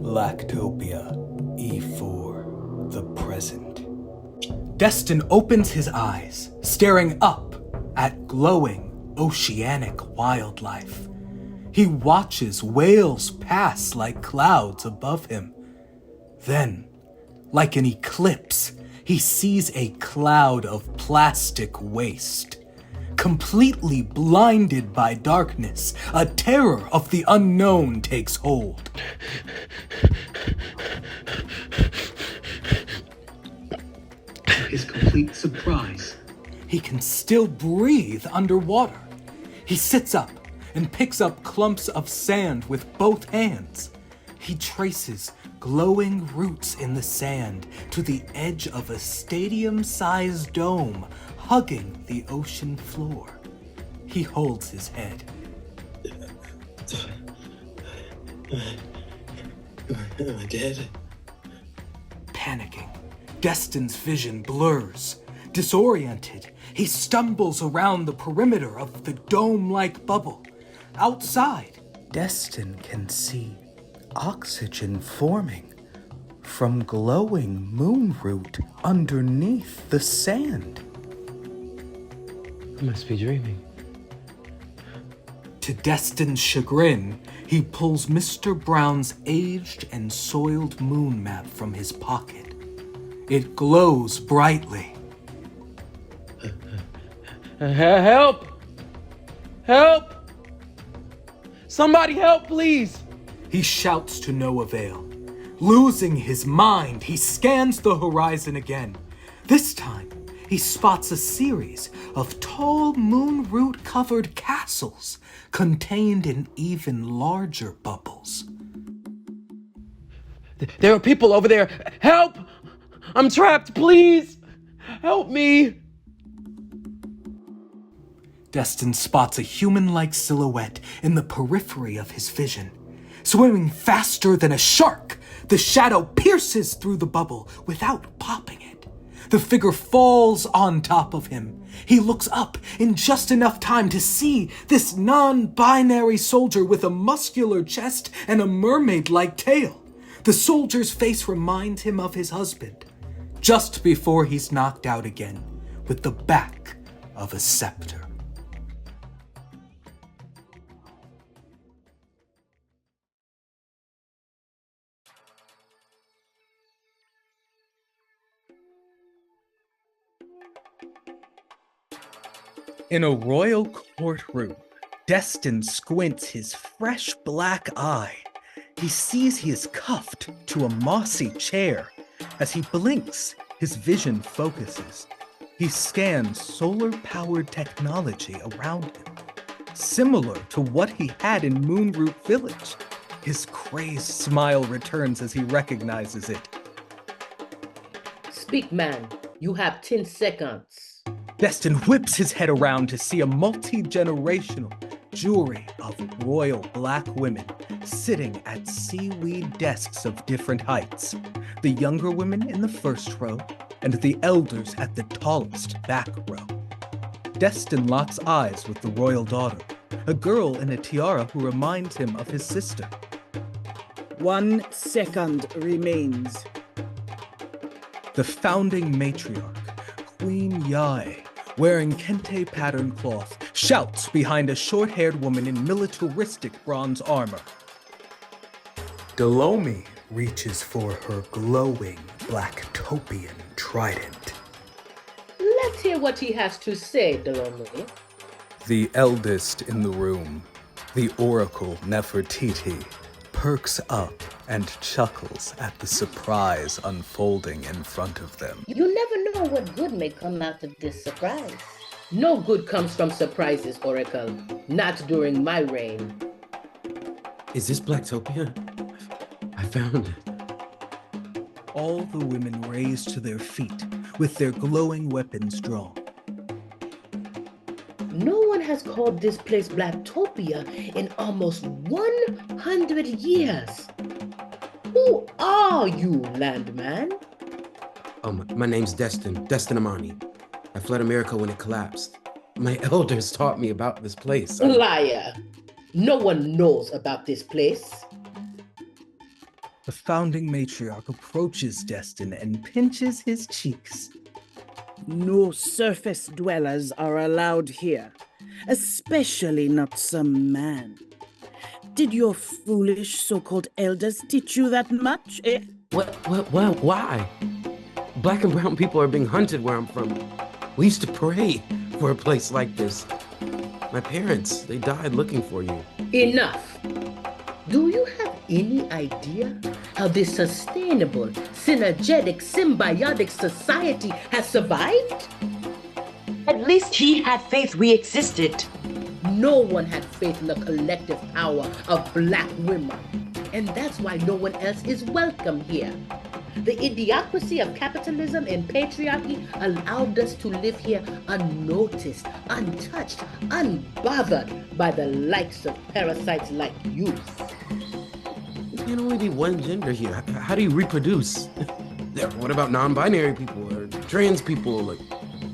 Blacktopia, E4, the present. Destin opens his eyes, staring up at glowing oceanic wildlife. He watches whales pass like clouds above him. Then, like an eclipse, he sees a cloud of plastic waste. Completely blinded by darkness, a terror of the unknown takes hold. To his complete surprise, He can still breathe underwater. He sits up and picks up clumps of sand with both hands. He traces glowing roots in the sand to the edge of a stadium-sized dome hugging the ocean floor. He holds his head. Am I dead? Panicking, Destin's vision blurs. Disoriented, he stumbles around the perimeter of the dome-like bubble. Outside, Destin can see oxygen forming from glowing moon root underneath the sand. I must be dreaming. To Destin's chagrin, he pulls Mr. Brown's aged and soiled moon map from his pocket. It glows brightly. Help! Help! Somebody help, please! He shouts to no avail. Losing his mind, he scans the horizon again. This time, he spots a series of tall moon root-covered castles contained in even larger bubbles. There are people over there. Help! I'm trapped, please! Help me! Destin spots a human-like silhouette in the periphery of his vision. Swimming faster than a shark, the shadow pierces through the bubble without popping it. The figure falls on top of him. He looks up in just enough time to see this non-binary soldier with a muscular chest and a mermaid-like tail. The soldier's face reminds him of his husband, just before he's knocked out again with the back of a scepter. In a royal courtroom, Destin squints his fresh black eye. He sees he is cuffed to a mossy chair. As he blinks, his vision focuses. He scans solar-powered technology around him, similar to what he had in Moonroot Village. His crazed smile returns as he recognizes it. Speak, man. You have 10 seconds. Destin whips his head around to see a multi-generational jury of royal black women sitting at seaweed desks of different heights. The younger women in the first row and the elders at the tallest back row. Destin locks eyes with the royal daughter, a girl in a tiara who reminds him of his sister. 1 second remains. The founding matriarch, Queen Yae, wearing kente pattern cloth, shouts behind a short-haired woman in militaristic bronze armor. Delomi reaches for her glowing Blacktopian trident. Let's hear what he has to say, Delomi. The eldest in the room, the Oracle Nefertiti, perks up and chuckles at the surprise unfolding in front of them. You never know what good may come out of this surprise. No good comes from surprises, Oracle. Not during my reign. Is this Blacktopia? I found it. All the women raise to their feet with their glowing weapons drawn. No one has called this place Blacktopia in almost 100 years. Who are you, landman? My name's Destin Amani. I fled America when it collapsed. My elders taught me about this place. Liar. No one knows about this place. The founding matriarch approaches Destin and pinches his cheeks. No surface dwellers are allowed here, especially not some man. Did your foolish so-called elders teach you that much, eh? Why? Black and brown people are being hunted where I'm from. We used to pray for a place like this. My parents, they died looking for you. Enough. Do you have any idea how this sustainable, synergetic, symbiotic society has survived? At least he had faith we existed. No one had faith in the collective power of black women. And that's why no one else is welcome here. The idiocracy of capitalism and patriarchy allowed us to live here unnoticed, untouched, unbothered by the likes of parasites like you. There can only be one gender here. How do you reproduce? What about non-binary people or trans people?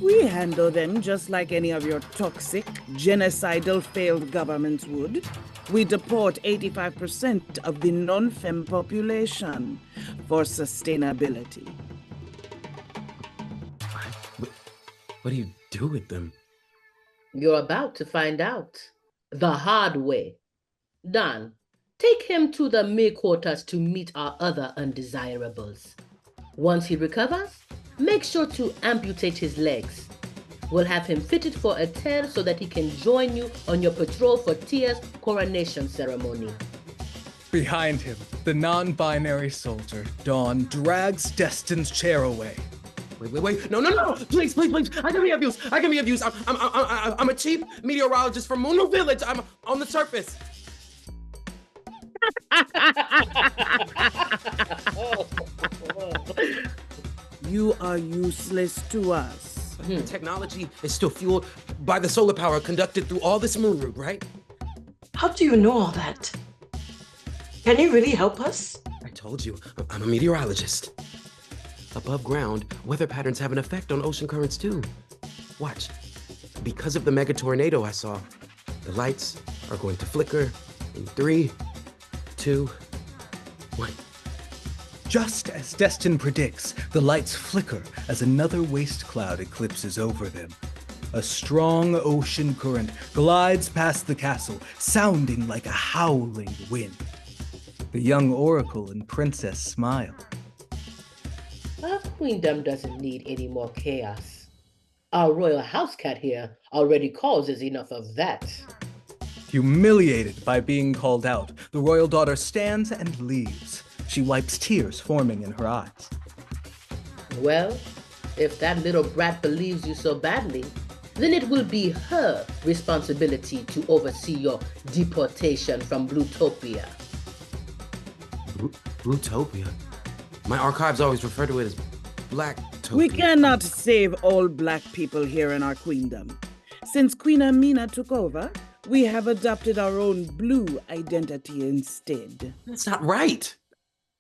We handle them just like any of your toxic, genocidal failed governments would. We deport 85% of the non-femme population for sustainability. What do you do with them? You're about to find out. The hard way. Don, take him to the mid-quarters to meet our other undesirables. Once he recovers, make sure to amputate his legs. We'll have him fitted for a tail so that he can join you on your patrol for Tia's coronation ceremony. Behind him, the non-binary soldier, Dawn, drags Destin's chair away. Wait. No. Please. I can be of use. I'm a chief meteorologist from Mono Village. I'm on the surface. You are useless to us. The technology is still fueled by the solar power conducted through all this moon route, right? How do you know all that? Can you really help us? I told you, I'm a meteorologist. Above ground, weather patterns have an effect on ocean currents too. Watch. Because of the mega tornado I saw, the lights are going to flicker in 3, 2, 1. Just as Destin predicts, the lights flicker as another waste cloud eclipses over them. A strong ocean current glides past the castle, sounding like a howling wind. The young oracle and princess smile. Our queendom doesn't need any more chaos. Our royal house cat here already causes enough of that. Humiliated by being called out, the royal daughter stands and leaves. She wipes tears forming in her eyes. Well, if that little brat believes you so badly, then it will be her responsibility to oversee your deportation from Blacktopia. Blacktopia? My archives always refer to it as Blacktopia. We cannot save all black people here in our queendom. Since Queen AMINA took over, we have adopted our own blue identity instead. That's not right.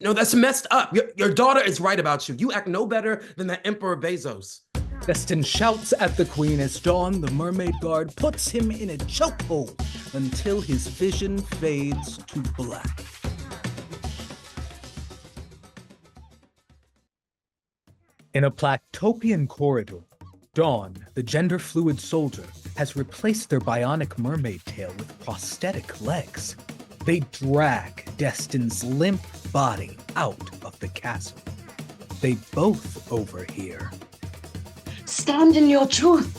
No, that's messed up. Your daughter is right about you. You act no better than that Emperor Bezos. Destin shouts at the queen as Dawn, the mermaid guard, puts him in a chokehold until his vision fades to black. In a Blacktopian corridor, Dawn, the gender-fluid soldier, has replaced their bionic mermaid tail with prosthetic legs. They drag Destin's limp body out of the castle. They both overhear. Stand in your truth.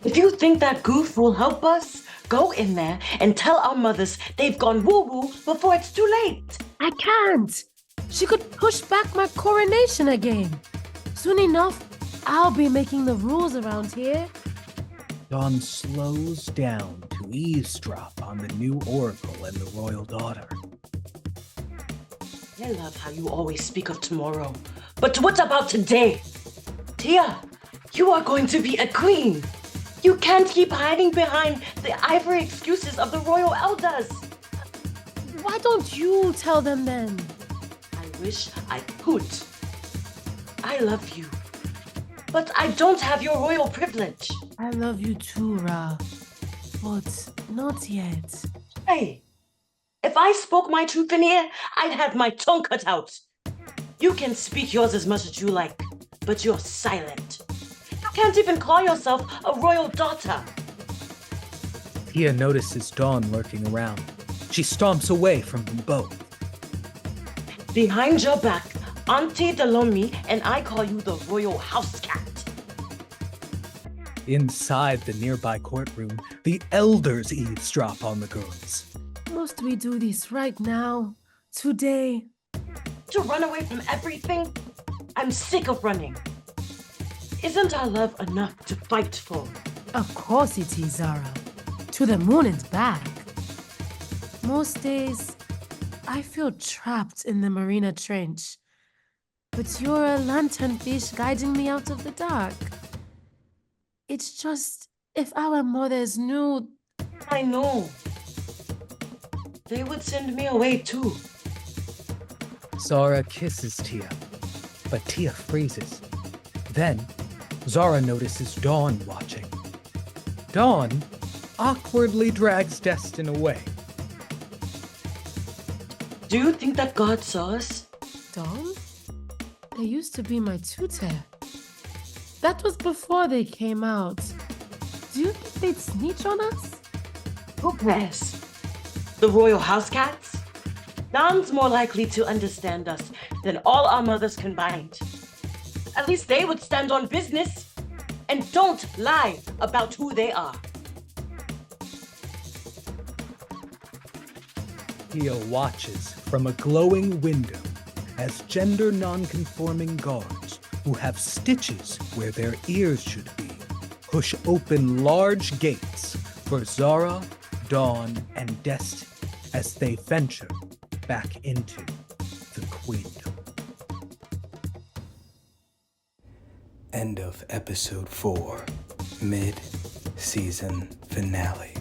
If you think that goof will help us, go in there and tell our mothers they've gone woo-woo before it's too late. I can't. She could push back my coronation again. Soon enough, I'll be making the rules around here. Dawn slows down to eavesdrop on the new oracle and the royal daughter. I love how you always speak of tomorrow. But what about today? Tia, you are going to be a queen. You can't keep hiding behind the ivory excuses of the royal elders. Why don't you tell them then? I wish I could. I love you. But I don't have your royal privilege. I love you too, Ra. But not yet. Hey, If I spoke my truth in here, I'd have my tongue cut out. You can speak yours as much as you like, but you're silent. You can't even call yourself a royal daughter. Tia notices Dawn lurking around. She stomps away from them both. Behind your back, Auntie Delomi and I call you the royal house cat. Inside the nearby courtroom, the elders eavesdrop on the girls. Must we do this right now? Today? To run away from everything? I'm sick of running. Isn't our love enough to fight for? Of course it is, Zara. To the moon and back. Most days, I feel trapped in the Marina Trench. But you're a lantern fish guiding me out of the dark. It's just, if our mothers knew... I know. They would send me away too. Zara kisses Tia, but Tia freezes. Then, Zara notices Dawn watching. Dawn awkwardly drags Destin away. Do you think that God saw us? Dawn? They used to be my tutor. That was before they came out. Do you think they'd snitch on us? Who cares? The royal house cats? None's more likely to understand us than all our mothers combined. At least they would stand on business and don't lie about who they are. Tia watches from a glowing window as gender non-conforming guards who have stitches where their ears should be push open large gates for Zara, Dawn, and Destin as they venture back into the Queendom. End of episode 4, mid-season finale.